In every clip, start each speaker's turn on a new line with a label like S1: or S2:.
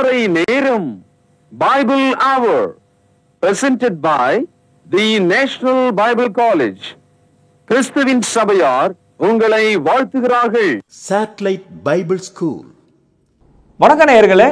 S1: திருவரை நேரம் பைபிள் அவர் presented by the National Bible College. கிறிஸ்துவின் சபையார் உங்களை வாழ்த்துகிறார்கள்.
S2: Satellite Bible School.
S3: வணக்க நேயர்களே,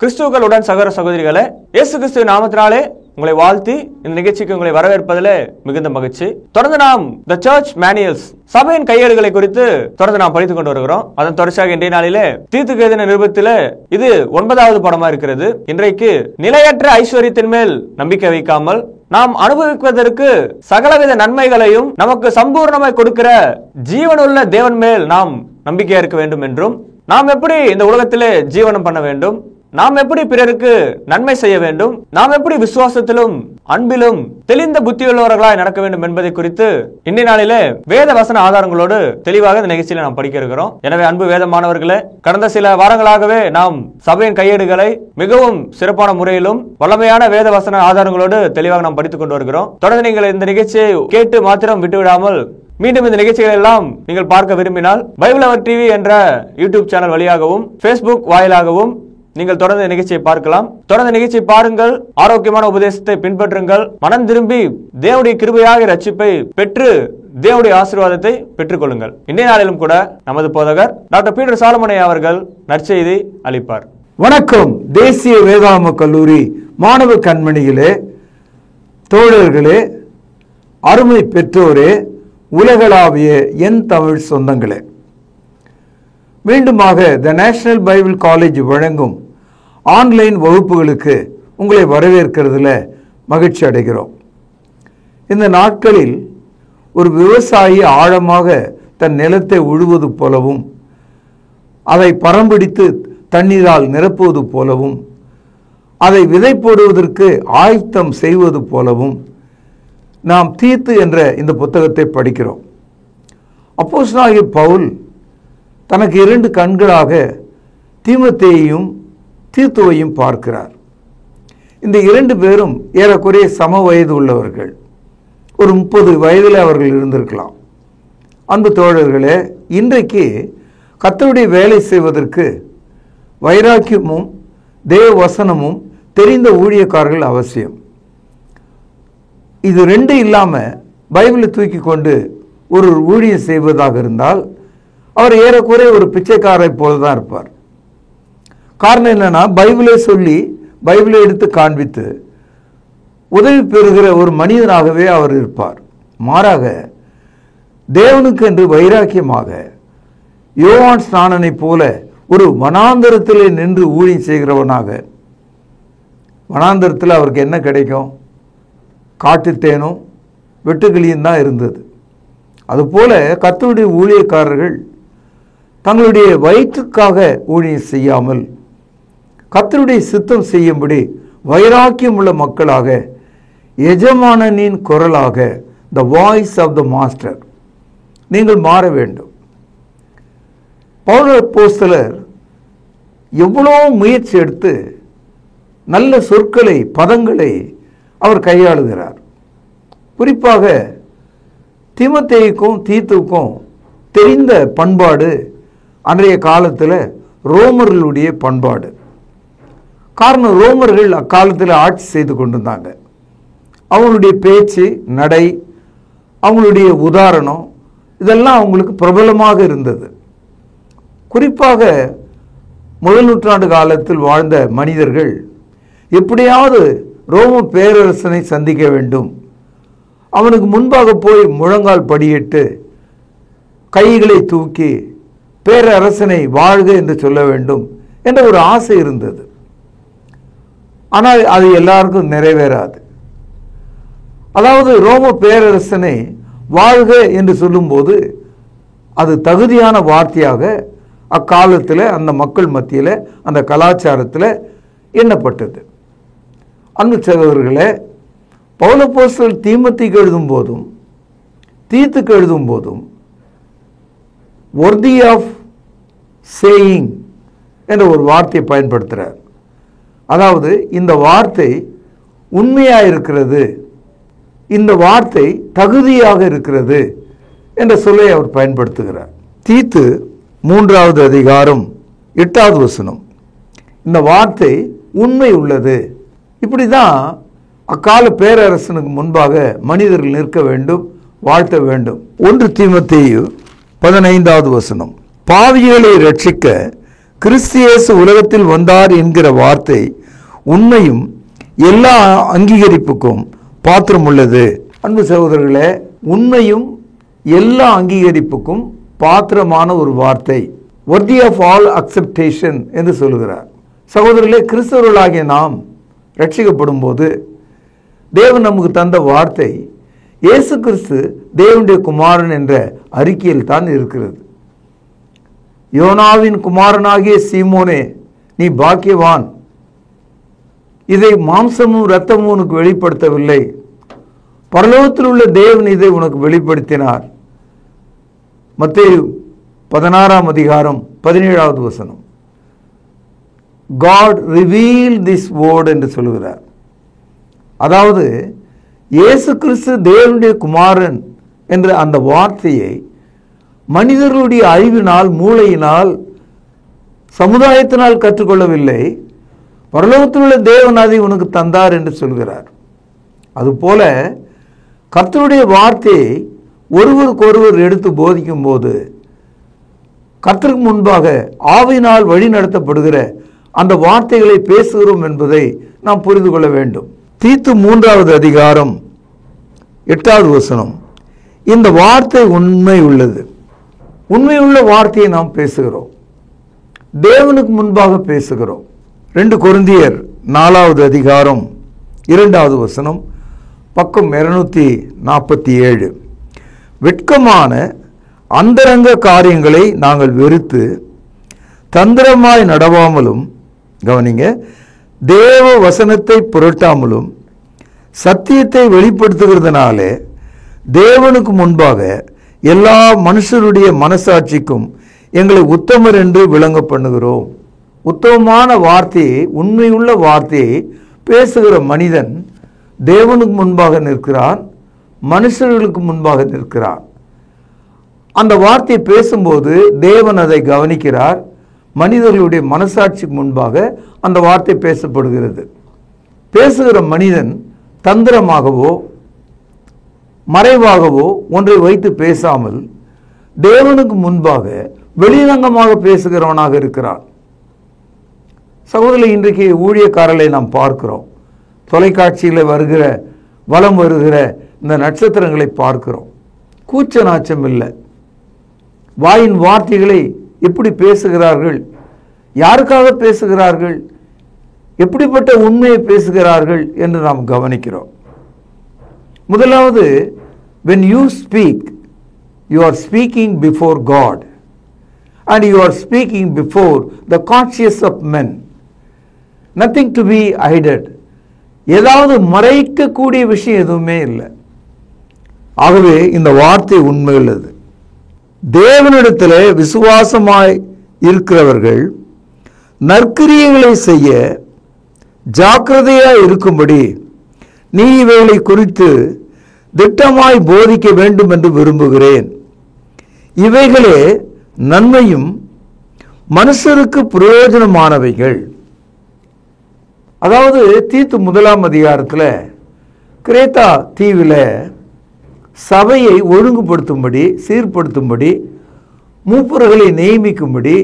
S3: கிறிஸ்துவுடன் சகோதர சகோதரிகளே, இயேசு கிறிஸ்துவின் நாமத்தினாலே உங்களை வாழ்த்தி இந்த நிகழ்ச்சிக்கு உங்களை வரவேற்பதிலே மிகுந்த மகிழ்ச்சி. தொடர்ந்து நாம் தி சர்ச் மேனுவல்ஸ் சபையின் கையேடுகளை குறித்து தொடர்ந்து நாம் படித்துக் கொண்டு வருகிறோம். அதன் தொடர்ச்சியாக இன்றைய நாளிலே தீத்துக்கு எழுதின நிருபத்திலே இது 9வது பாடமா இருக்கிறது. இன்றைக்கு நிலையற்ற ஐஸ்வர்யத்தின் மேல் நம்பிக்கை வைக்காமல் நாம் அனுபவிப்பதற்கு சகலவித நன்மைகளையும் நமக்கு சம்பூர்ணமாய் கொடுக்கிற ஜீவனுள்ள தேவன் மேல் நாம் நம்பிக்கையா இருக்க வேண்டும் என்றும், நாம் எப்படி இந்த உலகத்திலே ஜீவனம் பண்ண வேண்டும், நாம் எப்படி பிறருக்கு நன்மை செய்ய வேண்டும், நாம் எப்படி விசுவாசத்திலும் அன்பிலும் தெளிந்த புத்தியுள்ளவர்களாய் நடக்க வேண்டும் என்பதை குறித்து இன்றைய நாளிலே வேத வசன ஆதாரங்களோடு தெளிவாக இந்த நிகழ்ச்சியில நாம் படிக்க இருக்கிறோம். எனவே அன்பு வேதமானவர்களே, கடந்த சில வாரங்களாகவே நாம் சபையின் கையேடுகளை மிகவும் சிறப்பான முறையிலும் வல்லமையான வேத வசன ஆதாரங்களோடு தெளிவாக நாம் படித்துக் கொண்டு வருகிறோம். தொடர்ந்து நீங்கள் இந்த நிகழ்ச்சியை கேட்டு மாத்திரம் விட்டுவிடாமல் மீண்டும் இந்த நிகழ்ச்சிகள் எல்லாம் நீங்கள் பார்க்க விரும்பினால் பைபிள் அவர் டிவி என்ற யூடியூப் சேனல் வழியாகவும் Facebook வாயிலாகவும் நீங்கள் தொடர்ந்து நிகழ்ச்சியை பார்க்கலாம். தொடர்ந்து நிகழ்ச்சியை பாருங்கள், ஆரோக்கியமான உபதேசத்தை பின்பற்றுங்கள், மனம் திரும்பி தேவனுடைய கிருபையாக ரட்சிப்பை பெற்று தேவனுடைய ஆசீர்வாதத்தை பெற்றுக் கொள்ளுங்கள். இன்றைய நாளிலும் கூட நமது போதகர் டாக்டர் பீட்டர் சாலமோனே அவர்கள் நற்செய்தி அளிப்பார்.
S4: வணக்கம். தேசிய வேதாகம கல்லூரி மாணவ கண்மணிகளே, தோழர்களே, அருமை பெற்றோரே, உலகளாவிய என் தமிழ் சொந்தங்களே, மீண்டுமாக த நேஷனல் பைபிள் காலேஜ் வழங்கும் ஆன்லைன் வகுப்புகளுக்கு உங்களை வரவேற்கிறதுல மகிழ்ச்சி அடைகிறோம். இந்த நாட்களில் ஒரு விவசாயி ஆழமாக தன் நிலத்தை உழுவது போலவும் அதை பரம்பிடித்து தண்ணீரால் நிரப்புவது போலவும் அதை விதை போடுவதற்கு ஆயத்தம் செய்வது போலவும் நாம் தீத்து என்ற இந்த புத்தகத்தை படிக்கிறோம். அப்போஸ்தலனாகிய பவுல் தனக்கு 2 கண்களாக தீமோத்தேயுவையும் தீத்துவையும் பார்க்கிறார். இந்த 2 பேரும் ஏறக்குறைய சம வயது உள்ளவர்கள். ஒரு 30 வயதில் அவர்கள் இருந்திருக்கலாம். அன்பு தோழர்களே, இன்றைக்கு கர்த்தருடைய வேலை செய்வதற்கு வைராக்கியமும் தேவ வசனமும் தெரிந்த ஊழியக்காரர்கள் அவசியம். இது 2 இல்லாமல் பைபிளை தூக்கி கொண்டு ஒரு ஊழியம் செய்வதாக இருந்தால் அவர் ஏறக்குறைய ஒரு பிச்சைக்காரை போல தான் இருப்பார். காரணம் என்னன்னா, பைபிளை சொல்லி பைபிளை எடுத்து காண்பித்து உதவி பெறுகிற ஒரு மனிதனாகவே அவர் இருப்பார். மாறாக தேவனுக்கு என்று வைராக்கியமாக யோவான் ஸ்நானனை போல ஒரு வனாந்தரத்திலே நின்று ஊழியம் செய்கிறவனாக, வனாந்தரத்தில் அவருக்கு என்ன கிடைக்கும்? காட்டுத்தேனும் வெட்டுக்கிளியும் தான் இருந்தது. அதுபோல கர்த்தருடைய ஊழியக்காரர்கள் தங்களுடைய வயிற்றுக்காக ஊழியம் செய்யாமல் கர்த்தருடைய சித்தம் செய்யும்படி வைராக்கியம் உள்ள மக்களாக, எஜமானனின் குரலாக, the voice of the master நீங்கள் மாற வேண்டும். பவுல் அப்போஸ்தலர் எவ்வளோ முயற்சி எடுத்து நல்ல சொற்களை, பதங்களை அவர் கையாளுகிறார். குறிப்பாக தீமோத்தேயுக்கும் தீத்துவுக்கும் தெரிந்த பண்பாடு அன்றைய காலத்தில் ரோமர்களுடைய பண்பாடு. காரணம், ரோமர்கள் அக்காலத்தில் ஆட்சி செய்து கொண்டிருந்தாங்க. அவங்களுடைய பேச்சு, நடை, அவங்களுடைய உதாரணம் இதெல்லாம் அவங்களுக்கு பிரபலமாக இருந்தது. குறிப்பாக முதல் நூற்றாண்டு காலத்தில் வாழ்ந்த மனிதர்கள் எப்படியாவது ரோம பேரரசனை சந்திக்க வேண்டும், அவனுக்கு முன்பாக போய் முழங்கால் படியிட்டு கைகளை தூக்கி பேரரசனை வாழ்க என்று சொல்ல வேண்டும் என்ற ஒரு ஆசை இருந்தது. ஆனால் அது எல்லாருக்கும் நிறைவேறாது. அதாவது ரோம பேரரசனை வாழ்க என்று சொல்லும்போது அது தகுதியான வார்த்தையாக அக்காலத்தில் அந்த மக்கள் மத்தியில், அந்த கலாச்சாரத்தில் எண்ணப்பட்டது. அன்பு சகோதரர்களே, பவுல் அப்போஸ்தலர் தீமோத்தேயுக்கு எழுதும் போதும் தீத்துக்கு எழுதும் போதும் worthy of saying என்ற ஒரு வார்த்தையை பயன்படுத்துகிறார். அதாவது இந்த வார்த்தை உண்மையாக இருக்கிறது, இந்த வார்த்தை தகுதியாக இருக்கிறது என்ற சொல்லை அவர் பயன்படுத்துகிறார். தீத்து 3வது அதிகாரம் 8வது வசனம், இந்த வார்த்தை உண்மை உள்ளது. இப்படிதான் அக்கால பேரரசனுக்கு முன்பாக மனிதர்கள் நிற்க வேண்டும், வாழ்த்த வேண்டும். 1 தீமோத்தேயு 15வது வசனம், பாவிகளை ரட்சிக்க கிறிஸ்து இயேசு உலகத்தில் வந்தார் என்கிற வார்த்தை உண்மையும் எல்லா அங்கீகரிப்புக்கும் பாத்திரம் உள்ளது. அன்பு சகோதரர்களே, உண்மையும் எல்லா அங்கீகரிப்புக்கும் பாத்திரமான ஒரு வார்த்தை, worthy of all acceptation என்று சொல்லுகிறார். சகோதரர்களே, கிறிஸ்தவர்களாகிய நாம் ரட்சிக்கப்படும் போது தேவன் நமக்கு தந்த வார்த்தை இயேசு கிறிஸ்து தேவனுடைய குமாரன் என்ற அறிக்கையில் தான் இருக்கிறது. யோனாவின் குமாரனாகிய சீமோனே, நீ பாக்கியவான், இதை மாம்சமும் இரத்தமும் உனக்கு வெளிப்படுத்தவில்லை, பரலோகத்தில் உள்ள தேவன் இதை உனக்கு வெளிப்படுத்தினார். மத்தேயு 16ஆம் அதிகாரம் 17வது வசனம், God revealed this word என்று சொல்கிறார். அதாவது இயேசு கிறிஸ்து தேவனுடைய குமாரன் என்ற அந்த வார்த்தையை மனிதர்களுடைய அறிவினால், மூளையினால், சமுதாயத்தினால் கற்றுக்கொள்ளவில்லை, பரலோகத்தில் உள்ள தேவன் அதை உனக்கு தந்தார் என்று சொல்கிறார். அதுபோல கர்த்தருடைய வார்த்தையை ஒருவருக்கொருவர் எடுத்து போதிக்கும் போது கர்த்தருக்கு முன்பாக ஆவியினால் வழி நடத்தப்படுகிற அந்த வார்த்தைகளை பேசுகிறோம் என்பதை நாம் புரிந்து கொள்ள வேண்டும். தீத்து 3வது அதிகாரம் 8வது வசனம், இந்த வார்த்தை உண்மை உள்ளது. உண்மையுள்ள வார்த்தையை நாம் பேசுகிறோம், தேவனுக்கு முன்பாக பேசுகிறோம். 2 கொரிந்தியர் 4வது அதிகாரம் 2வது வசனம், பக்கம் 247, வெட்கமான அந்தரங்க காரியங்களை நாங்கள் வெறுத்து தந்திரமாய் நடவாமலும், கவனிங்க, தேவ வசனத்தை புரட்டாமலும் சத்தியத்தை வெளிப்படுத்துகிறதுனாலே தேவனுக்கு முன்பாக எல்லா மனுஷருடைய மனசாட்சிக்கும் எங்களை உத்தமர் என்று விளங்க பண்ணுகிறோம். உத்தமமான வார்த்தையை, உண்மையுள்ள வார்த்தையை பேசுகிற மனிதன் தேவனுக்கு முன்பாக நிற்கிறான், மனுஷர்களுக்கு முன்பாக நிற்கிறான். அந்த வார்த்தையை பேசும்போது தேவன் அதை கவனிக்கிறார். மனிதர்களுடைய மனசாட்சிக்கு முன்பாக அந்த வார்த்தை பேசப்படுகிறது. பேசுகிற மனிதன் தந்திரமாகவோ மறைவாகவோ ஒன்றை வைத்து பேசாமல் தேவனுக்கு முன்பாக வெளிரங்கமாக பேசுகிறவனாக இருக்கிறான். சகோதரர்களே, இன்றைக்கு ஊழியக்காரர்களை நாம் பார்க்கிறோம். தொலைக்காட்சியில் வருகிற, வலம் வருகிற இந்த நட்சத்திரங்களை பார்க்கிறோம். கூச்ச நாச்சம் இல்லை. வாயின் வார்த்தைகளை எப்படி பேசுகிறார்கள், யாருக்காக பேசுகிறார்கள், எப்படிப்பட்ட உண்மையை பேசுகிறார்கள் என்று நாம் கவனிக்கிறோம். முதலாவது, when you speak, you are speaking before God and you are speaking before the conscience of men. Nothing to be hidden. ஏதாவது மறைக்கக்கூடிய விஷயம் எதுவுமே இல்லை. ஆகவே இந்த வார்த்தை உண்மை உள்ளது. தேவனிடத்தில் விசுவாசமாய் இருக்கிறவர்கள் நற்கிரியைகளை செய்ய ஜாக்கிரதையாய் இருக்கும்படி நீ இவைகளை குறித்து திட்டமாய் போதிக்க வேண்டும் என்று விரும்புகிறேன். இவைகளே நன்மையும் மனுஷருக்கு பிரயோஜனமானவைகள். அதாவது தீத்து 1ஆம் அதிகாரத்தில் கிரேத்தா தீவில் சபையை ஒழுங்குபடுத்தும்படி, சீர்படுத்தும்படி, மூப்பர்களை நியமிக்கும்படி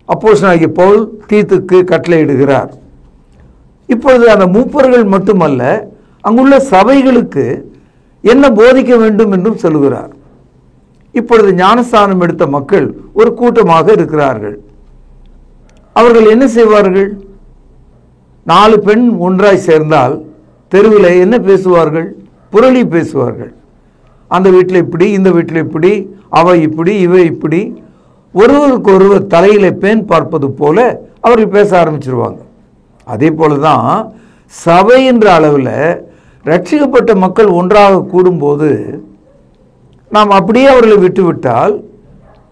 S4: அப்போஸ்தலனாகிய பவுல் தீத்துக்கு கட்டளையிடுகிறார். இப்பொழுது அந்த மூப்பர்கள் மட்டுமல்ல, அங்குள்ள சபைகளுக்கு என்ன போதிக்க வேண்டும் என்றும் சொல்லுகிறார். இப்பொழுது ஞானஸ்தானம் எடுத்த மக்கள் ஒரு கூட்டமாக இருக்கிறார்கள். அவர்கள் என்ன செய்வார்கள்? 4 பெண் ஒன்றாய் சேர்ந்தால் தெருவில் என்ன பேசுவார்கள்? புரளி பேசுவார்கள். அந்த வீட்டில் இப்படி, இந்த வீட்டில் இப்படி, அவ இப்படி, இவ இப்படி, ஒருவருக்கு ஒருவர் தலையில பேன் பார்ப்பது போல அவர்கள் பேச ஆரம்பிச்சிருவாங்க. அதே போலதான் சபை என்ற அளவில் ரட்சிக்கப்பட்ட மக்கள் ஒன்றாக கூடும்போது நாம் அப்படியே அவர்களை விட்டுவிட்டால்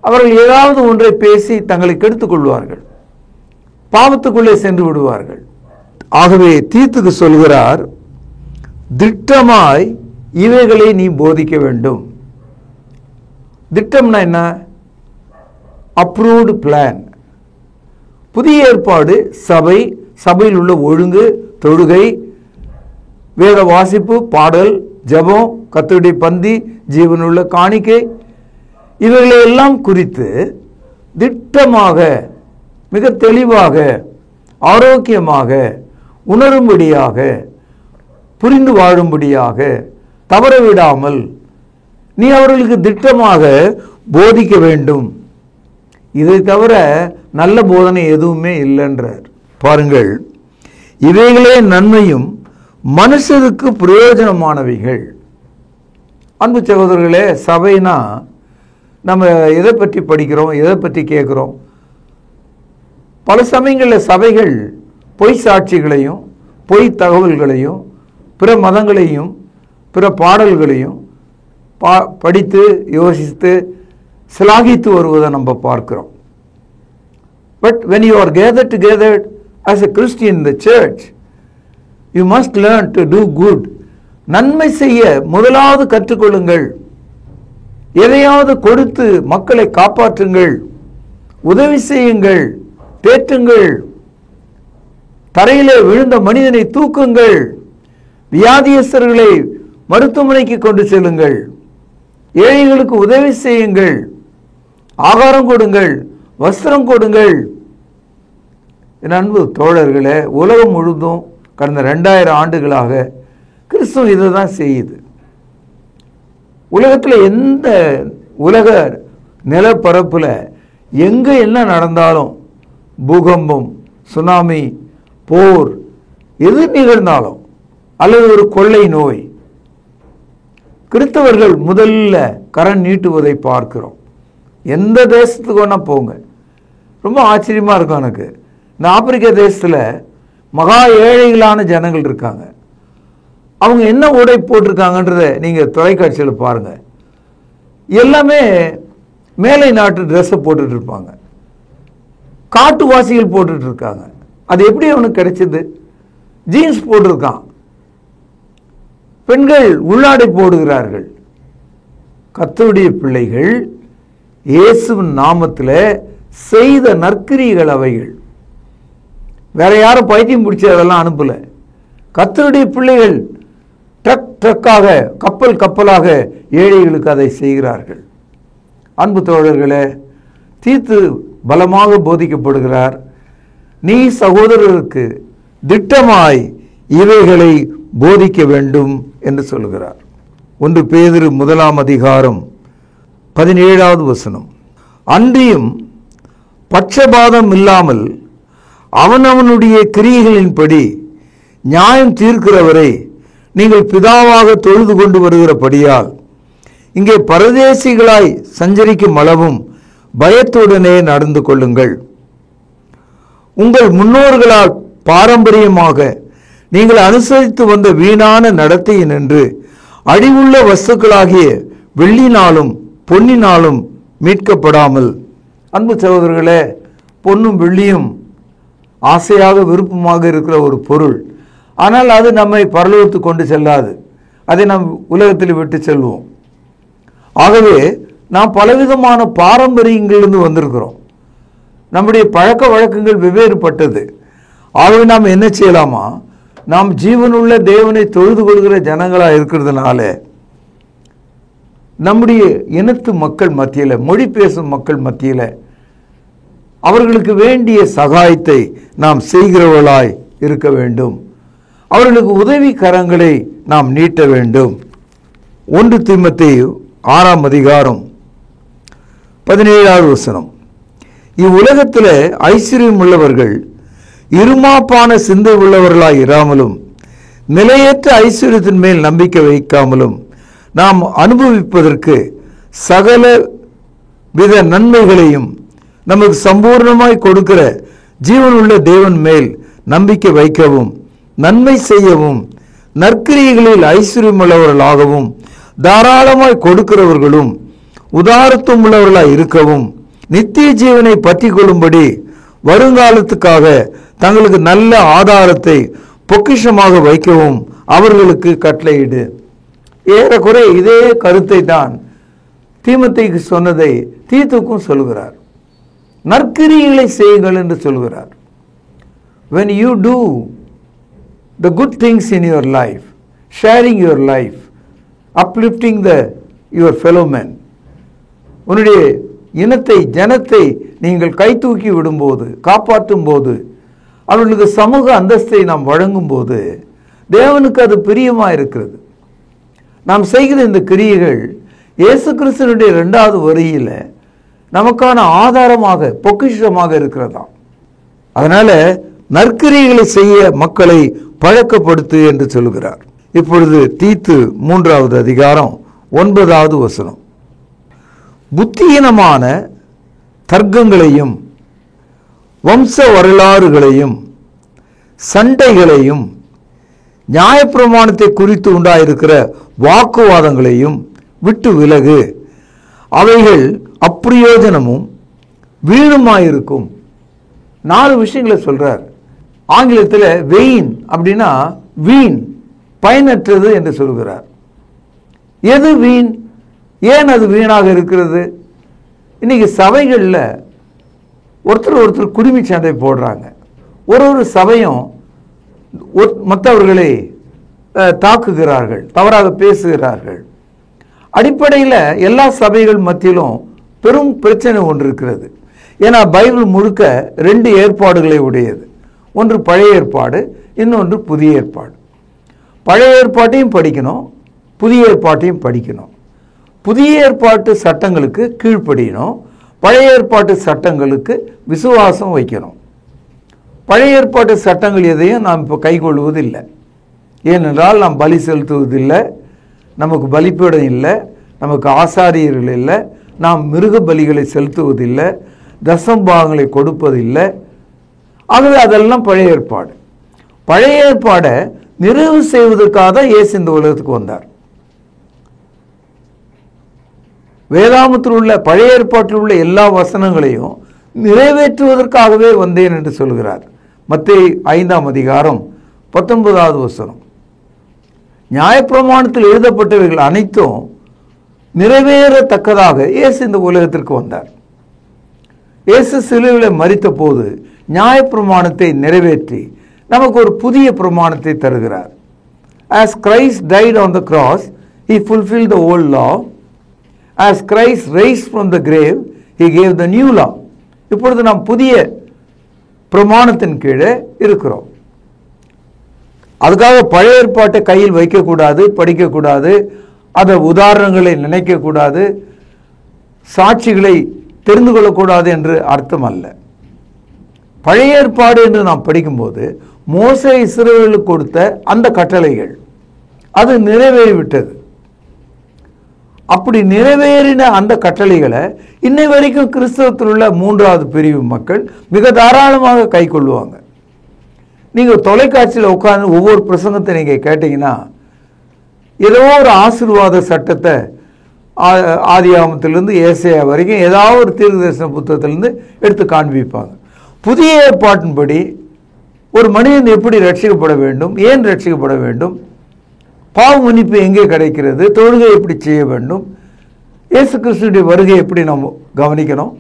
S4: அவர்கள் ஏதாவது ஒன்றை பேசி தங்களை கெடுத்துக் கொள்வார்கள், பாவத்துக்குள்ளே சென்று விடுவார்கள். ஆகவே தீத்துக்கு சொல்கிறார், திட்டமாய் இவைகளை நீ போதிக்க வேண்டும். திட்டம்னா என்ன? அப்ரூவ்டு பிளான், புதிய ஏற்பாடு சபை, சபையில் உள்ள ஒழுங்கு, தொழுகை, வேத வாசிப்பு, பாடல், ஜெபம், கர்த்தருடைய பந்தி, ஜீவனுள்ள காணிக்கை, இவைகளை எல்லாம் குறித்து திட்டமாக, மிக தெளிவாக, ஆரோக்கியமாக, உணரும்படியாக, புரிந்து வாழும்படியாக, தவறவிடாமல் நீ அவர்களுக்கு திட்டமாக போதிக்க வேண்டும். இதை தவிர நல்ல போதனை எதுவுமே இல்லைன்றார். பாருங்கள், இவைகளே நன்மையும் மனுஷருக்கு பிரயோஜனமானவைகள். அன்பு சகோதரர்களே, சபைனா நம்ம எதை பற்றி படிக்கிறோம், எதை பற்றி கேட்குறோம்? பல சமயங்களில் சபைகள் பொய் சாட்சிகளையும் பொய் தகவல்களையும் பிற மதங்களையும் பிற பாடல்களையும் படித்து யோசித்து சிலாகித்து வருவதை நம்ம பார்க்கிறோம். But when you are gathered together as a Christian in the church, you must learn to do good. நன்மை செய்ய முதலாவது கற்றுக்கொள்ளுங்கள். எதையாவது கொடுத்து மக்களை காப்பாற்றுங்கள், உதவி செய்யுங்கள், தேற்றுங்கள், தரையிலே விழுந்த மனிதனை தூக்குங்கள், வியாதியஸ்தர்களை மருத்துவமனைக்கு கொண்டு செல்லுங்கள், ஏழைகளுக்கு உதவி செய்யுங்கள், ஆகாரம் கொடுங்கள், வஸ்திரம் கொடுங்கள். என் அன்பு தோழர்களே, உலகம் முழுதும் கடந்த 2000 ஆண்டுகளாக கிறிஸ்துவ இதை தான் செய்யுது. உலகத்தில் எந்த உலக நிலப்பரப்பில் எங்கே என்ன நடந்தாலும், பூகம்பம், சுனாமி, போர் எது நிகழ்ந்தாலும், அல்லது ஒரு கொள்ளை நோய், கிறிஸ்தவர்கள் முதல்ல கரம் நீட்டுவதை பார்க்கிறோம். எந்த தேசத்துக்கு வேணா போங்க, ரொம்ப ஆச்சரியமாக இருக்கும் எனக்கு. இந்த ஆப்பிரிக்க தேசத்தில் மகா ஏழைகளான ஜனங்கள் இருக்காங்க. அவங்க என்ன உடை போட்டிருக்காங்கன்றத நீங்கள் தொலைக்காட்சியில் பாருங்கள். எல்லாமே மேலை நாட்டு ட்ரெஸ்ஸை போட்டுட்டு இருப்பாங்க, காட்டுவாசிகள் போட்டுட்டு இருக்காங்க. அது எப்படி அவனுக்கு கிடைச்சது? ஜீன்ஸ் போட்டிருக்கான். பெண்கள் உள்ளாடை போடுகிறார்கள். கர்த்தருடைய பிள்ளைகள் இயேசுவின் நாமத்தில் செய்த நற்கிரியைகள் அவைகள். வேற யாரும் பைத்தியம் பிடிச்சி அதெல்லாம் அனுப்பல. கர்த்தருடைய பிள்ளைகள் ட்ரக் ட்ரக்காக, கப்பல் கப்பலாக ஏழைகளுக்கு அதை செய்கிறார்கள். அன்பு தோழர்களே, தீத்து பலமாக போதிக்கப்படுகிறார். நீ சகோதரருக்கு திட்டமாய் இவைகளை போதிக்க வேண்டும் என்று சொல்கிறார். 1 பேதுரு 1:17 அன்றியும் பட்சபாதம் இல்லாமல் அவனவனுடைய கிரியைகளின்படி நியாயம் தீர்க்கிறவரை நீங்கள் பிதாவாக தொழுது கொண்டு வருகிறபடியால் இங்கே பரதேசிகளாய் சஞ்சரிக்கும் அளவும் பயத்துடனே நடந்து கொள்ளுங்கள். உங்கள் முன்னோர்களால் பாரம்பரியமாக நீங்கள் அனுசரித்து வந்த வீணான நடத்தையினின்று அழிவுள்ள வஸ்துக்களாகிய வெள்ளினாலும் பொன்னினாலும் மீட்கப்படாமல். அன்பு சகோதரர்களே, பொன்னும் வெள்ளியும் ஆசையாக விருப்பமாக இருக்கிற ஒரு பொருள். ஆனால் அது நம்மை பரலோகத்துக்கு கொண்டு செல்லாது. அதை நாம் உலகத்தில் விட்டு செல்வோம். ஆகவே நாம் பலவிதமான பாரம்பரியங்களிலிருந்து வந்திருக்கிறோம். நம்முடைய பழக்க வழக்கங்கள் வெவ்வேறுபட்டது. ஆகவே நாம் என்ன செய்யலாமா? நாம் ஜீவனுள்ள தேவனை தொழுது கொள்கிற ஜனங்களாக இருக்கிறதுனால நம்முடைய இனத்து மக்கள் மத்தியில், மொழி பேசும் மக்கள் மத்தியில் அவர்களுக்கு வேண்டிய சகாயத்தை நாம் செய்கிறவர்களாய் இருக்க வேண்டும். அவர்களுக்கு உதவி கரங்களை நாம் நீட்ட வேண்டும். 1 தீமோத்தேயு 6:17 இவ்வுலகத்தில் ஐஸ்வர்யம் உள்ளவர்கள் இருமாப்பான சிந்தை உள்ளவர்களாய் இராமலும் நிலையற்ற ஐஸ்வர்யத்தின் மேல் நம்பிக்கை வைக்காமலும் நாம் அனுபவிப்பதற்கு சகல வித நன்மைகளையும் நமக்கு சம்பூர்ணமாய் கொடுக்கிற ஜீவனுள்ள தேவன் மேல் நம்பிக்கை வைக்கவும், நன்மை செய்யவும், நற்கிரியைகளில் ஐஸ்வர்யம் உள்ளவர்களாகவும் தாராளமாய் கொடுக்கிறவர்களும் உதாரத்துவம் உள்ளவர்களாய் இருக்கவும், நித்திய ஜீவனை பற்றி கொள்ளும்படி வருங்காலத்துக்காக தங்களுக்கு நல்ல ஆதாரத்தை பொக்கிஷமாக வைக்கவும் அவர்களுக்கு கட்டளையிடு. ஏறக்குறை இதே கருத்தை தான் தீமோத்தேயுக்கு சொன்னதை தீத்துக்கும் சொல்கிறார். நற்கிரியைகளை செய்யுங்கள் என்று சொல்கிறார். when you do the good things in your life, sharing your life, uplifting your fellow men, உன்னுடைய இனத்தை ஜனத்தை நீங்கள் கை தூக்கி விடும்போது, காப்பாற்றும் போது, அவர்களுக்கு சமூக அந்தஸ்தை நாம் வழங்கும் போது தேவனுக்கு அது பிரியமா இருக்கிறது. நாம் செய்கிற இந்த கிரியைகள் இயேசு கிறிஸ்துவினுடைய 2வது வருகையில நமக்கான ஆதாரமாக பொக்கிஷமாக இருக்கிறதா. அதனால நற்கிரியைகளை செய்ய மக்களை பழக்கப்படுத்து என்று சொல்கிறார். இப்பொழுது தீத்து 3வது அதிகாரம் 9வது வசனம். புத்தியீனமான தர்க்கங்களையும் வம்ச வரலாறுகளையும் சண்டைகளையும் நியாயப்பிரமாணத்தை குறித்து உண்டாயிருக்கிற வாக்குவாதங்களையும் விட்டு விலகு, அவைகள் அப்பிரயோஜனமும் வீணுமாயிருக்கும். 4 விஷயங்களை சொல்றார். ஆங்கிலத்தில் வெயின் அப்படின்னா வீண், பயனற்றது என்று சொல்கிறார். எது வீண்? ஏன் அது வீணாக இருக்கிறது? இன்னைக்கு சபைகளில் ஒருத்தர் குடுமி சண்டை போடுறாங்க. ஒரு சபையும் மற்றவர்களை தாக்குகிறார்கள், தவறாக பேசுகிறார்கள். அடிப்படையில் எல்லா சபைகள் மத்தியிலும் பெரும் பிரச்சனை ஒன்று இருக்கிறது. ஏன்னா பைபிள் முழுக்க 2 ஏற்பாடுகளை உடையது. ஒன்று பழைய ஏற்பாடு, இன்னொன்று புதிய ஏற்பாடு. பழைய ஏற்பாட்டையும் படிக்கணும், புதிய ஏற்பாட்டையும் படிக்கணும். புதிய ஏற்பாட்டு சட்டங்களுக்கு கீழ்ப்படியணும், பழைய ஏற்பாட்டு சட்டங்களுக்கு விசுவாசம் வைக்கணும். பழைய ஏற்பாட்டு சட்டங்கள் எதையும் நாம் இப்போ கைக்கொள்வதில்லை. ஏனென்றால் நாம் பலி செலுத்துவதில்லை, நமக்கு பலிப்பீடம் இல்லை, நமக்கு ஆசாரியர்கள் இல்லை, நாம் மிருக பலிகளை செலுத்துவதில்லை, தசம்பாகங்களை கொடுப்பதில்லை. ஆகவே அதெல்லாம் பழைய ஏற்பாடு. பழைய ஏற்பாடை நிறைவு செய்வதற்காக தான் இயேசு இந்த உலகத்துக்கு வந்தார். வேதாமத்தில் உள்ள பழைய ஏற்பாட்டில் உள்ள எல்லா வசனங்களையும் நிறைவேற்றுவதற்காகவே வந்தேன் என்று சொல்கிறார். மத்தேயு 5ஆம் அதிகாரம் 19வது வசனம். நியாயப்பிரமாணத்தில் எழுதப்பட்டவைகள் அனைத்தும் நிறைவேறத்தக்கதாக இயேசு இந்த உலகத்திற்கு வந்தார். இயேசு சிலுவையில் மரித்த போது நியாயப்பிரமாணத்தை நிறைவேற்றி நமக்கு ஒரு புதிய பிரமாணத்தை தருகிறார். As Christ died on the cross, he fulfilled the old law. As Christ raised from the grave, he gave the new law. இப்பொழுது நாம் புதிய பிரமாணத்தின் கீழே இருக்கிறோம். அதுக்காக பழைய ஏற்பாட்டை கையில் வைக்கக்கூடாது, படிக்கக்கூடாது, அதை உதாரணங்களை நினைக்கக்கூடாது, சாட்சிகளை தெரிந்து கொள்ளக்கூடாது என்று அர்த்தம் அல்ல. பழைய ஏற்பாடு என்று நாம் படிக்கும்போது மோசே இஸ்ரவேலுக்கு கொடுத்த அந்த கட்டளைகள் அது நிறைவேறிவிட்டது. அப்படி நிறைவேறின அந்த கட்டளைகளை இன்னை வரைக்கும் கிறிஸ்தவத்தில் உள்ள 3வது பிரிவு மக்கள் மிக தாராளமாக கை கொள்ளுவாங்க. நீங்கள் தொலைக்காட்சியில் உட்கார்ந்து ஒவ்வொரு பிரசங்கத்தை நீங்கள் கேட்டீங்கன்னா ஏதோ ஒரு ஆசீர்வாத சட்டத்தை ஆதியாகமத்திலிருந்து ஏசாயா வரைக்கும் ஏதாவது ஒரு தீர்க்கதரிசன புத்தகத்திலிருந்து எடுத்து காண்பிப்பாங்க. புதிய ஏற்பாட்டின்படி ஒரு மனிதன் எப்படி ரட்சிக்கப்பட வேண்டும், ஏன் ரட்சிக்கப்பட வேண்டும், பாவ மன்னிப்பு எங்கே கிடைக்கிறது, தொழுகை எப்படி செய்ய வேண்டும், இயேசு கிறிஸ்துடைய வருகை எப்படி நம்ம கவனிக்கணும்,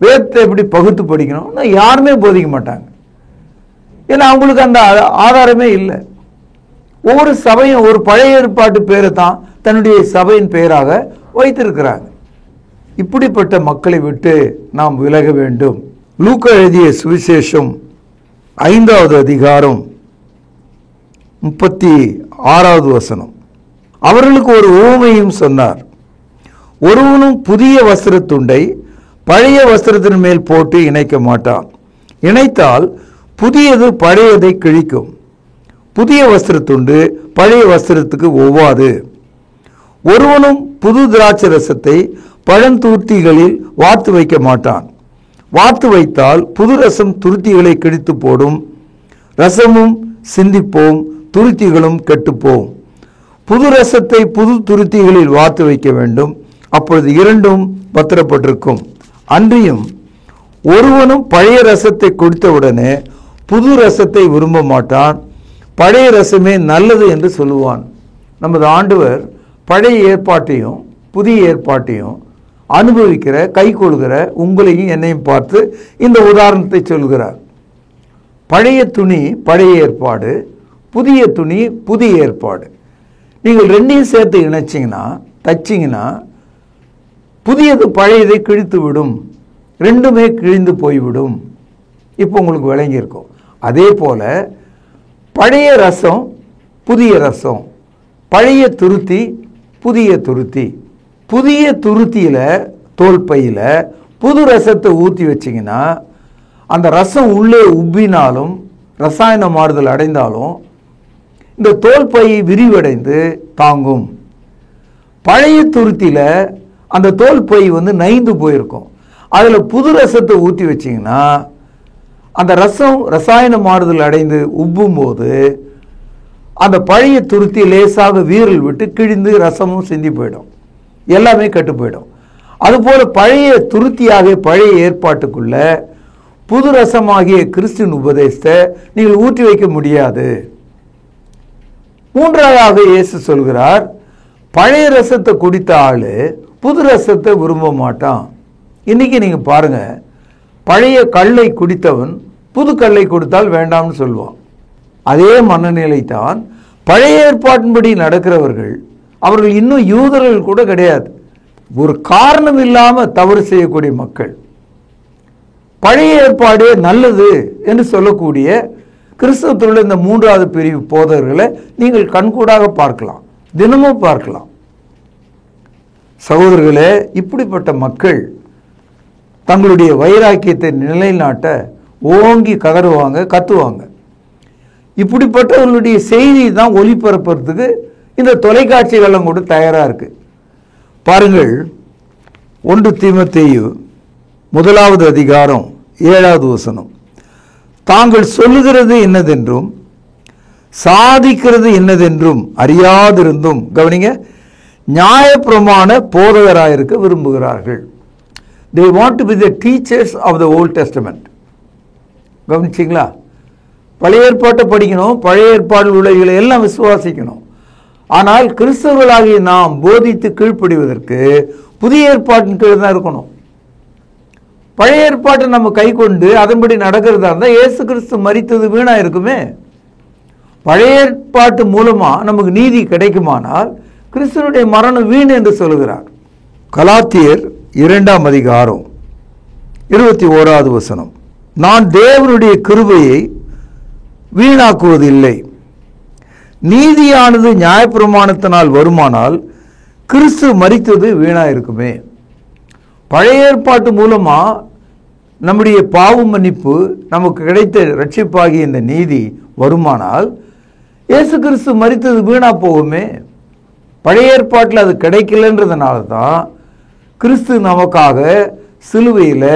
S4: வேதத்தை எப்படி பகுத்து படிக்கணும், யாருமே போதிக்க மாட்டாங்க. ஏன்னா அவங்களுக்கு அந்த ஆதாரமே இல்லை. ஒவ்வொரு சபையும் ஒரு பழைய ஏற்பாட்டு பேரை தான் தன்னுடைய சபையின் பெயராக வைத்திருக்கிறாங்க. இப்படிப்பட்ட மக்களை விட்டு நாம் விலக வேண்டும். லூக்கா எழுதிய சுவிசேஷம் 5வது அதிகாரம் 36வது வசனம். அவர்களுக்கு ஒரு உவமையும் சொன்னார். ஒருவனும் புதிய வஸ்திரத்துண்டை பழைய வஸ்திரத்தின் மேல் போட்டு இணைக்க மாட்டான். இணைத்தால் புதியது பழையதை கிழிக்கும். புதிய வஸ்திரத்துண்டு பழைய வஸ்திரத்துக்கு ஒவ்வாது. ஒருவனும் புது திராட்சை ரசத்தை பழந்தூர்த்திகளில் வார்த்து வைக்க மாட்டான். வார்த்து வைத்தால் புது ரசம் துருத்திகளை கிழித்து போடும். ரசமும் சிந்திப்போம், துருத்திகளும் கெட்டுப்போம். புது ரசத்தை புது துருத்திகளில் வார்த்து வைக்க வேண்டும். அப்பொழுது இரண்டும் பத்திரப்பட்டிருக்கும். அன்றியும் ஒருவனும் பழைய ரசத்தை குடித்தவுடனே புது ரசத்தை விரும்ப மாட்டான். பழைய ரசமே நல்லது என்று சொல்லுவான். நமது ஆண்டவர் பழைய ஏற்பாட்டையும் புதிய ஏற்பாட்டையும் அனுபவிக்கிற, கை கொள்கிற உங்களையும் என்னையும் பார்த்து இந்த உதாரணத்தை சொல்கிறார். பழைய துணி பழைய ஏற்பாடு, புதிய துணி புதிய ஏற்பாடு. நீங்கள் ரெண்டையும் சேர்த்து இணைச்சிங்கன்னா, தச்சிங்கன்னா, புதியது பழையதை கிழித்து விடும், ரெண்டுமே கிழிந்து போய்விடும். இப்போ உங்களுக்கு விளங்கியிருக்கும். அதே போல பழைய ரசம் புதிய ரசம், பழைய துருத்தி புதிய துருத்தி. புதிய துருத்தியில தோல் பையில புது ரசத்தை ஊற்றி வச்சிங்கன்னா அந்த ரசம் உள்ளே உப்பினாலும் ரசாயன மாறுதல் அடைந்தாலும் இந்த தோல் பை விரிவடைந்து தாங்கும். பழைய துருத்தியில அந்த தோல் பை நைந்து போயிருக்கும். அதில் புது ரசத்தை ஊற்றி வச்சிங்கன்னா அந்த ரசம் ரசாயன மாறுதல் அடைந்து உப்பும் போது அந்த பழைய துருத்தி லேசாக வீரல் விட்டு கிழிந்து ரசமும் சிந்தி போயிடும், எல்லாமே கெட்டு போயிடும். அதுபோல பழைய துருத்தியாக பழைய ஏற்பாட்டுக்குள்ள புது ரசமாகிய கிறிஸ்துவின் உபதேசத்தை நீங்கள் ஊற்றி வைக்க முடியாது. மூன்றாவதாக இயேசு சொல்கிறார், பழைய ரசத்தை குடித்த ஆளு புது ரசத்தை விரும்ப மாட்டான். இன்னைக்கு நீங்க பாருங்க, பழைய கல்லை குடித்தவன் புது கல்லை கொடுத்தால் வேண்டாம்னு சொல்லுவான். அதே மனநிலை தான் பழைய ஏற்பாட்டின்படி நடக்கிறவர்கள். அவர்கள் இன்னும் யூதர்கள் கூட கிடையாது, ஒரு காரணம் இல்லாம தவறு செய்யக்கூடிய மக்கள். பழைய ஏற்பாடு நல்லது என்று சொல்லக்கூடிய கிறிஸ்தவத்தில் இந்த மூன்றாவது பிரிவு போதகர்களை நீங்கள் கண்கூடாக பார்க்கலாம், தினமும் பார்க்கலாம். சகோதரர்களே, இப்படிப்பட்ட மக்கள் தங்களுடைய வைராக்கியத்தை நிலைநாட்ட ஓங்கி கதறுவாங்க, கத்துவாங்க. இப்படிப்பட்டவர்களுடைய செய்தி தான் ஒளிபரப்புறதுக்கு இந்த தொலைக்காட்சிகளும் கூட தயாரா இருக்கு. பாருங்கள், 1 தீமோத்தேயு 1வது அதிகாரம் 7வது வசனம். தாங்கள் சொல்லுகிறது என்னதென்றும் சாதிக்கிறது என்னதென்றும் அறியாதிருந்தும், கவனிங்க, நியாயப்பிரமாண போதகராயிருக்க விரும்புகிறார்கள். They want to be the teachers of the Old Testament. கவனிச்சிங்களா? பழைய ஏற்பாட்டை படிக்கணும், பழைய ஏற்பாடில் உள்ளவைகளை எல்லாம் விசுவாசிக்கணும். ஆனால் கிறிஸ்தவர்களாகிய நாம் போதித்து கீழ்ப்படிவதற்கு புதிய ஏற்பாட்டின் கீழ் தான் இருக்கணும். பழைய ஏற்பாட்டை நம்ம கை கொண்டு அதன்படி நடக்கிறதா இருந்தால் இயேசு கிறிஸ்து மரித்தது வீணா இருக்குமே. பழைய ஏற்பாட்டு மூலமா நமக்கு நீதி கிடைக்குமானால் கிறிஸ்துவனுடைய மரணம் வீண் என்று சொல்லுகிறார். கலாத்தியர் 2ஆம் அதிகாரம் 21வது வசனம். நான் தேவனுடைய கிருபையை வீணாக்குவதில்லை. நீதியானது நியாயப்பிரமாணத்தினால் வருமானால் கிறிஸ்து மரித்தது வீணா இருக்குமே. பழைய ஏற்பாட்டு மூலமா நம்முடைய பாவ மன்னிப்பு நமக்கு கிடைத்த ரட்சிப்பாகிய இந்த நீதி வருமானால் இயேசு கிறிஸ்து மரித்தது வீணா போகுமே. பழைய ஏற்பாட்டில் அது கிடைக்கலன்றதுனால தான் கிறிஸ்து நமக்காக சிலுவையில்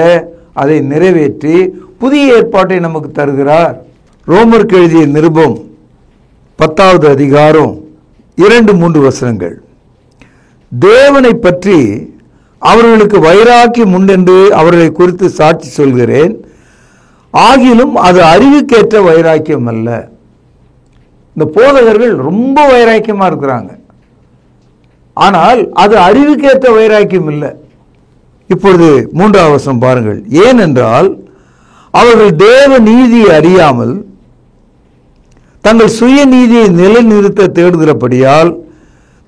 S4: அதை நிறைவேற்றி புதிய ஏற்பாட்டை நமக்கு தருகிறார். ரோமருக்கு எழுதிய நிருபம் 10வது அதிகாரம் 2-3 வசனங்கள். தேவனை பற்றி அவர்களுக்கு வைராக்கியம் உண்டென்று அவர்களை குறித்து சாட்சி சொல்கிறேன், ஆகிலும் அது அறிவுக்கேற்ற வைராக்கியம் அல்ல. இந்த போதகர்கள் ரொம்ப வைராக்கியமா இருக்கிறாங்க, ஆனால் அது அறிவுக்கேற்ற வைராக்கியம் இல்லை. இப்பொழுது 3வது வசனம் பாருங்கள். ஏனென்றால் அவர்கள் தேவ நீதியை அறியாமல் தங்கள் சுய நீதியை நிலைநிறுத்த தேடுகிறபடியால்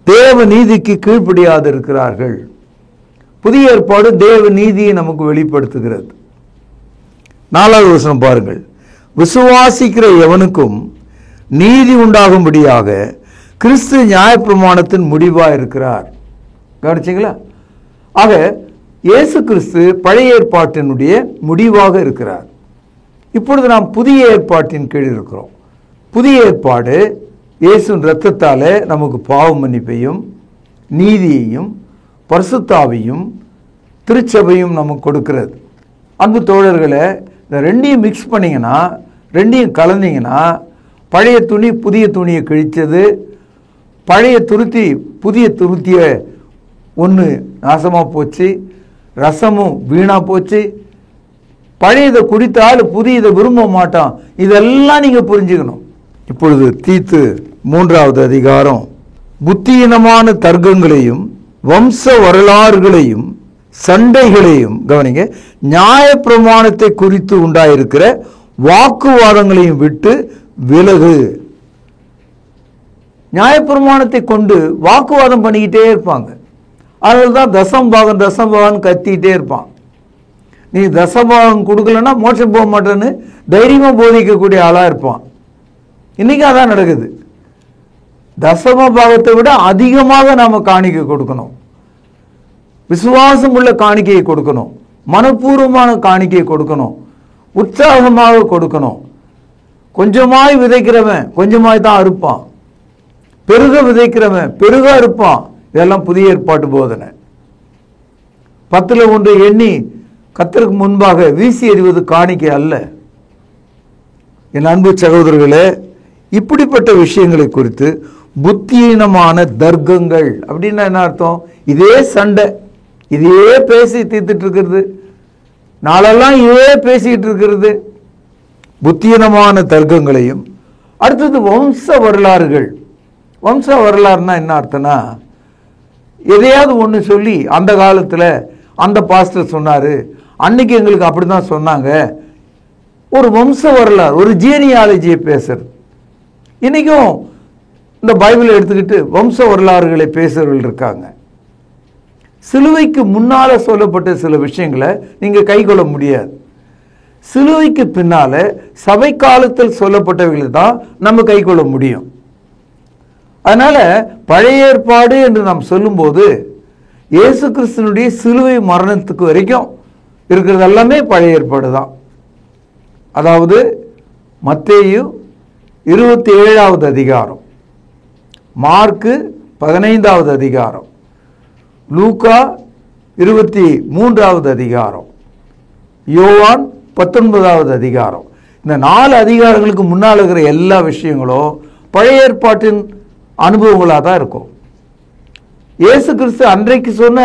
S4: தேவ நீதிக்கு கீழ்ப்படியாது இருக்கிறார்கள். புதிய ஏற்பாடு தேவ நீதியை நமக்கு வெளிப்படுத்துகிறது. 4வது வசனம் பாருங்கள். விசுவாசிக்கிற எவனுக்கும் நீதி உண்டாகும்படியாக கிறிஸ்து நியாயப்பிரமாணத்தின் முடிவாக இருக்கிறார். கவனிச்சிங்களா? ஆக இயேசு கிறிஸ்து பழைய ஏற்பாட்டினுடைய முடிவாக இருக்கிறார். இப்பொழுது நாம் புதிய ஏற்பாட்டின் கீழ் இருக்கிறோம். புதிய ஏற்பாடு இயேசுவின் இரத்தத்தாலே நமக்கு பாவ மன்னிப்பையும் நீதியையும் பரிசுத்தாவையும் திருச்சபையும் நமக்கு கொடுக்கிறது. அன்பு தோழர்களே, இந்த ரெண்டையும் மிக்ஸ் பண்ணிங்கன்னா, ரெண்டையும் கலந்தீங்கன்னா, பழைய துணி புதிய துணியை கிழிச்சது, பழைய துருத்தி புதிய துருத்தியை ஒன்று நாசமாக போச்சு, ரசமும் வீணாக போச்சு, பழையதை குடித்தால் புதியதை விரும்ப மாட்டான். இதெல்லாம் நீங்கள் புரிஞ்சுக்கணும். இப்பொழுது தீத்து 3வது அதிகாரம் புத்தியினமான தர்க்கங்களையும் வம்ச வரலாறுகளையும் சண்டைகளையும், கவனிங்க, நியாயப்பிரமாணத்தை குறித்து உண்டாயிருக்கிற வாக்குவாதங்களையும் விட்டு விலகு. நியாயப்பிரமாணத்தை கொண்டு வாக்குவாதம் பண்ணிக்கிட்டே இருப்பாங்க. அதனால தான் தசம்பாகம் தசம்பாகம் கத்திக்கிட்டே இருப்பான். நீ தசம்பாகம் கொடுக்கலன்னா மோட்சம் போக மாட்டேன்னு தைரியமாக போதிக்கக்கூடிய ஆளாக இருப்பான். இன்னைக்கு அதான் நடக்குது. தசம பாகத்தை விட அதிகமாக நாம் காணிக்கை கொடுக்கணும், விசுவாசம் உள்ள காணிக்கையை கொடுக்கணும், மனப்பூர்வமான காணிக்கையை கொடுக்கணும், உற்சாகமாக கொடுக்கணும். கொஞ்சமாய் விதைக்கிறவன் கொஞ்சமாய் தான் அறுப்பான், பெருக விதைக்கிறவன் பெருக அறுப்பான். இதெல்லாம் புதிய ஏற்பாட்டு போதனை. 10ல் 1 எண்ணி கர்த்தருக்கு முன்பாக வீசி எறிவது காணிக்கை அல்ல. என் அன்பு சகோதரர்களே, இப்படிப்பட்ட விஷயங்களை குறித்து புத்தியீனமான தர்க்கங்கள் அப்படின்னா என்ன அர்த்தம்? இதே சண்டை, இதையே பேசி தீர்த்துட்டு இருக்கிறது, நாளெல்லாம் இதே பேசிட்டு இருக்கிறது. புத்தியீனமான தர்க்கங்களையும், அடுத்தது வம்ச வரலாறுகள். வம்ச வரலாறுனா என்ன அர்த்தம்னா, எதையாவது ஒன்று சொல்லி அந்த காலத்தில் அந்த பாஸ்டர் சொன்னார், அன்னைக்கு எங்களுக்கு அப்படி தான் சொன்னாங்க, ஒரு வம்ச வரலாறு, ஒரு ஜீனியாலஜியை பேசுறது. இன்றைக்கும் இந்த பைபிளை எடுத்துக்கிட்டு வம்ச வரலாறுகளை பேசுறவர்கள் இருக்காங்க. சிலுவைக்கு முன்னால் சொல்லப்பட்ட சில விஷயங்களை நீங்கள் கை கொள்ள முடியாது. சிலுவைக்கு பின்னால சபை காலத்தில் சொல்லப்பட்டவைகளை தான் நம்ம கை கொள்ள முடியும். அதனால பழைய ஏற்பாடு என்று நாம் சொல்லும்போது இயேசு கிறிஸ்துனுடைய சிலுவை மரணத்துக்கு வரைக்கும் இருக்கிறது எல்லாமே பழைய ஏற்பாடு தான். அதாவது மத்தேயு 27வது அதிகாரம், மார்க்கு 15வது அதிகாரம், லூக்கா 23வது அதிகாரம், யோவான் 19வது அதிகாரம். இந்த 4 அதிகாரங்களுக்கு முன்னால் இருக்கிற எல்லா விஷயங்களும் பழைய ஏற்பாட்டின் அனுபவங்களாக தான் இருக்கும். இயேசு கிறிஸ்து அன்றைக்கு சொன்ன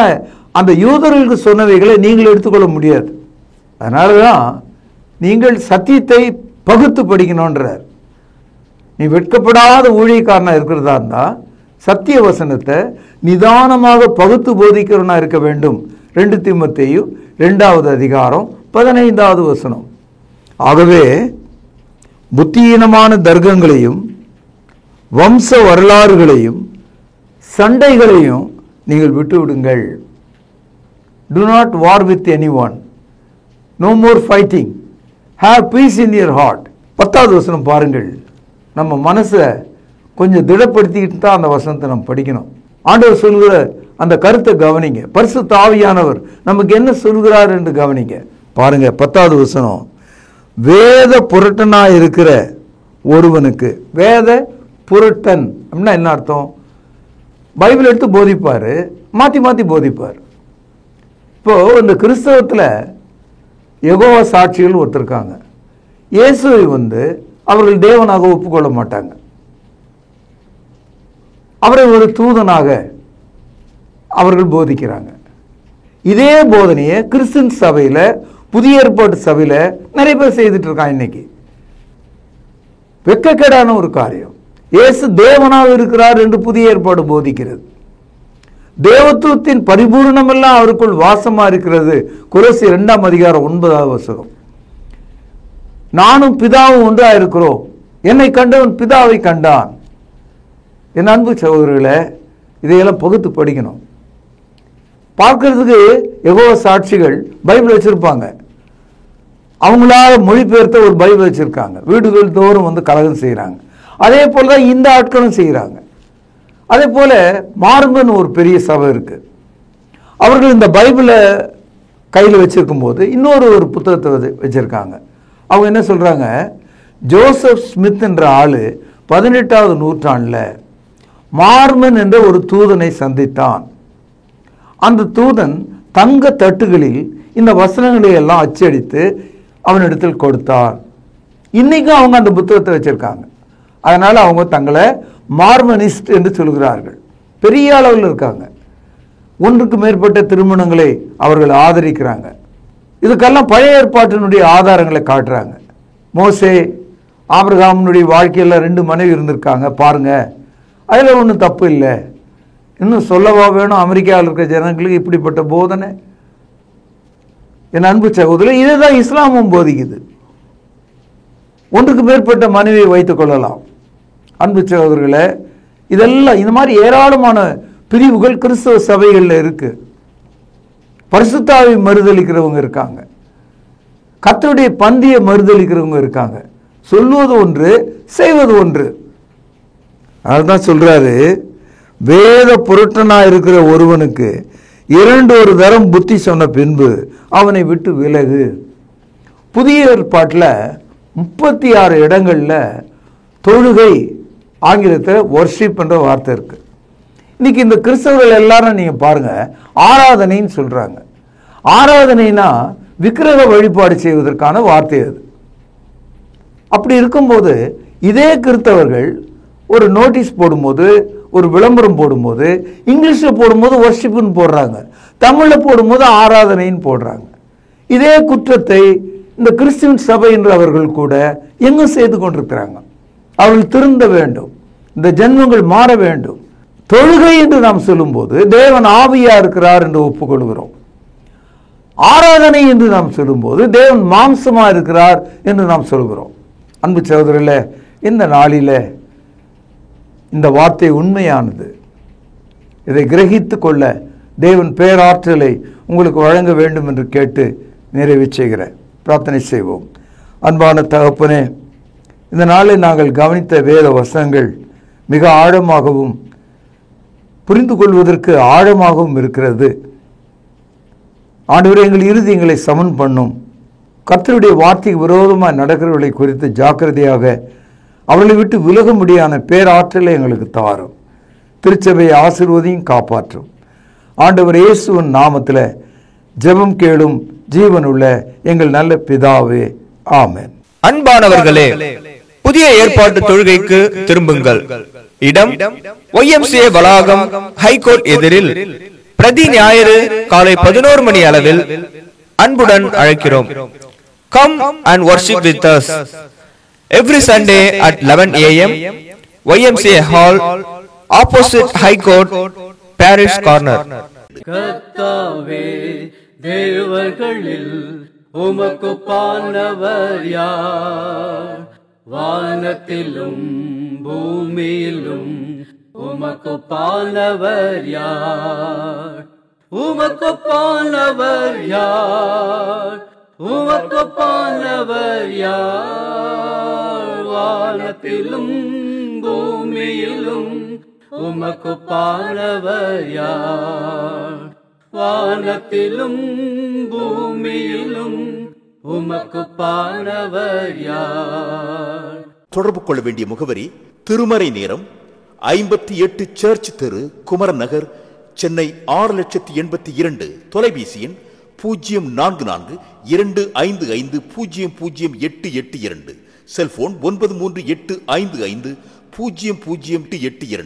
S4: அந்த யூதர்களுக்கு சொன்னவைகளை நீங்கள் எடுத்துக்கொள்ள முடியாது. அதனால தான் நீங்கள் சத்தியத்தை பகுத்து படிக்கணுன்றார். நீ வெட்கப்படாத ஊழியக்காரனாக இருக்கிறதா இருந்தால் சத்திய வசனத்தை நிதானமாக பகுத்து போதிக்கிறவனா இருக்க வேண்டும். 2 தீமோத்தேயு 2வது அதிகாரம் 15வது வசனம். ஆகவே புத்தியீனமான தர்க்கங்களையும் வம்ச வரலாறுகளையும் சண்டைகளையும் நீங்கள் விட்டு விடுங்கள். Do not war with anyone. No more fighting. Have peace in your heart. 10வது வசனம் பாருங்கள். நம்ம மனசை கொஞ்சம் திடப்படுத்திக்கிட்டு தான் அந்த வசனத்தை நம்ம படிக்கணும். ஆண்டவர் சொல்கிற அந்த கருத்தை கவனிங்க. பரிசுத்த ஆவியானவர் நமக்கு என்ன சொல்கிறார் என்று கவனிங்க. பாருங்க 10வது வசனம். வேத புரட்டனாக இருக்கிற ஒருவனுக்கு, வேத புரட்டன் அப்படின்னா என்ன அர்த்தம்? பைபிள் எடுத்து போதிப்பார், மாற்றி மாற்றி போதிப்பார். இப்போது இந்த கிறிஸ்தவத்தில் யெகோவா சாட்சிகள் ஒருத்தருக்காங்க. இயேசுவை அவர்கள் தேவனாக ஒப்புக்கொள்ள மாட்டாங்க. அவரை ஒரு தூதனாக அவர்கள் போதிக்கிறாங்க. இதே போதனையை கிறிஸ்டின் சபையில், புதிய ஏற்பாட்டு சபையில் நிறைய பேர் செய்துட்டு இருக்காங்க. இன்னைக்கு வெட்கக்கேடான ஒரு காரியம். இயேசு தேவனாக இருக்கிறார் என்று புதிய ஏற்பாடு போதிக்கிறது. தேவத்துவத்தின் பரிபூர்ணம் எல்லாம் அவருக்குள் வாசமா இருக்கிறது. கொலோசியர் 2ஆம் அதிகாரம் 9வது வசனம். நானும் பிதாவும் ஒன்றா இருக்கிறோம், என்னை கண்டவன் பிதாவை கண்டான். என் அன்பு சகோதரர்களே, இதையெல்லாம் பகுத்து படிக்கணும். பார்க்கறதுக்கு யெகோவா சாட்சிகள் பைபிள் வச்சிருப்பாங்க, அவங்களால மொழிபெயர்த்த ஒரு பைபிள் வச்சிருக்காங்க. வீடுகள் தோறும் கலகம் செய்கிறாங்க. அதே போல தான் இந்த ஆட்களும் செய்கிறாங்க. அதே போல மார்மன் ஒரு பெரிய சபை இருக்கு. அவர்கள் இந்த பைபிளை கையில் வச்சிருக்கும் போது இன்னொரு புத்தகத்தை வச்சிருக்காங்க. அவங்க என்ன சொல்றாங்க? ஜோசப் ஸ்மித் என்ற ஆளு 18வது நூற்றாண்டில் மார்மன் என்ற ஒரு தூதனை சந்தித்தான். அந்த தூதன் தங்க தட்டுகளில் இந்த வசனங்களை எல்லாம் அச்சடித்து அவனிடத்தில் கொடுத்தார். இன்னைக்கும் அவங்க அந்த புத்தகத்தை வச்சிருக்காங்க. அதனால அவங்க தங்களை மார்மனிஸ்ட் என்று சொல்கிறார்கள். பெரிய அளவில் இருக்காங்க. 1க்கு மேற்பட்ட திருமணங்களை அவர்கள் ஆதரிக்கிறாங்க. இதுக்கெல்லாம் பழைய ஏற்பாட்டினுடைய ஆதாரங்களை காட்டுறாங்க. மோசே ஆபிரகாமுடைய வாழ்க்கையில் 2 மனைவி இருந்திருக்காங்க பாருங்க, அதில் ஒன்றும் தப்பு இல்லை. இன்னும் சொல்லவா வேணும்? அமெரிக்காவில் இருக்கிற ஜனங்களுக்கு இப்படிப்பட்ட போதனை என் அன்பு சகோதரர், இதுதான் இஸ்லாமும் போதிக்குது. ஒன்றுக்கு மேற்பட்ட மனைவியை வைத்துக் கொள்ளலாம். அன்பு சகோதரர்களே, இதெல்லாம் இந்த மாதிரி ஏராளமான பிரிவுகள் கிறிஸ்தவ சபைகளில் இருக்கு. பரிசுத்த ஆவி மறுதலிக்கிறவங்க இருக்காங்க, கர்த்தருடைய பந்தியை மறுதலிக்கிறவங்க இருக்காங்க. சொல்வது ஒன்று, செய்வது ஒன்று. அதுதான் சொல்றாரு, வேத புரட்டனா இருக்கிற ஒருவனுக்கு 2 தரம் புத்தி சொன்ன பின்பு அவனை விட்டு விலகு. புதிய ஏற்பாட்டில் 36 இடங்கள்ல தொழுகை, ஆங்கிலத்தில் வர்ஷிப் என்ற வார்த்தை இருக்கு. இன்னைக்கு இந்த கிறிஸ்தவர்கள் எல்லாரும் நீங்க பாருங்க, ஆராதனைன்னு சொல்றாங்க. ஆராதனைனா விக்கிரக வழிபாடு செய்வதற்கான வார்த்தை அது. அப்படி இருக்கும்போது இதே கிறிஸ்தவர்கள் ஒரு நோட்டீஸ் போடும்போது, ஒரு விளம்பரம் போடும்போது, இங்கிலீஷில் போடும்போது வர்ஷிப்னு போடுறாங்க, தமிழில் போடும்போது ஆராதனைன்னு போடுறாங்க. இதே குற்றத்தை இந்த கிறிஸ்டியன் சபை என்றவர்கள் கூட எங்கும் செய்து கொண்டிருக்கிறாங்க. அவர்கள் திருந்த வேண்டும், இந்த ஜென்மங்கள் மாற வேண்டும். தொழுகை என்று நாம் சொல்லும்போது தேவன் ஆவியா இருக்கிறார் என்று ஒப்புக்கொள்கிறோம். ஆராதனை என்று நாம் சொல்லும்போது தேவன் மாம்சமா இருக்கிறார் என்று நாம் சொல்கிறோம். அன்பு சகோதரர்களே, இந்த நாளில இந்த வார்த்தை உண்மையானது. இதை கிரகித்து கொள்ள தேவன் பேராற்றலை உங்களுக்கு வழங்க வேண்டும் என்று கேட்டு நிறைவு செய்கிறேன். பிரார்த்தனை செய்வோம். அன்பான தகப்பனே, இந்த நாளில் நாங்கள் கவனித்த வேத வசனங்கள் மிக ஆழமாகவும் புரிந்து கொள்வதற்கு ஆழமாகவும் இருக்கிறது. ஆண்டவரே, எங்கள் இருதயங்களை சமன் பண்ணும். கர்த்தருடைய வார்த்தைக்கு விரோதமாக நடக்கிறவர்களை குறித்து ஜாக்கிரதையாக அவர்களை விட்டு விலக முடியான பேராற்றலை எங்களுக்கு தாரும். திருச்சபையை ஆசீர்வதியும் காப்பாற்றும். ஆண்டவர் இயேசுவின் நாமத்தில் ஜெபம் கேளும் ஜீவனுள்ள எங்கள் நல்ல பிதாவே, ஆமென்.
S3: அன்பானவர்களே, புதிய ஏற்பாட்டு தொழுகைக்கு திரும்புங்கள். இடம் YMCA வளாகம், ஹைகோர்ட் எதிரில், பிரதி ஞாயிறு காலை 11 மணி அளவில் அன்புடன் அழைக்கிறோம். Come and worship with us every Sunday at 11 a.m. YMCA Hall, opposite High Court, Parish Corner.
S5: கர்த்தாவே, தேவர்களில் உமக்கு பானவர் யார்? வானத்திலும் பூமியிலும் உமக்கு பானவர் யார்? உமக்கு பானவர் யார்? உமக்கு பானவர் யார்? வானத்திலும் பூமியிலும் உமக்கு பானவர் யார்? வானத்திலும் பூமியிலும் உமக்கு பானவர் யார்?
S2: தொடர்பு கொள்ள வேண்டிய முகவரி: திருமறை நேரம், 58 சர்ச் தெரு, குமரன் நகர், சென்னை 6,82,000. தொலைபேசி எண் 044255008882. செல்போன் 9385500882.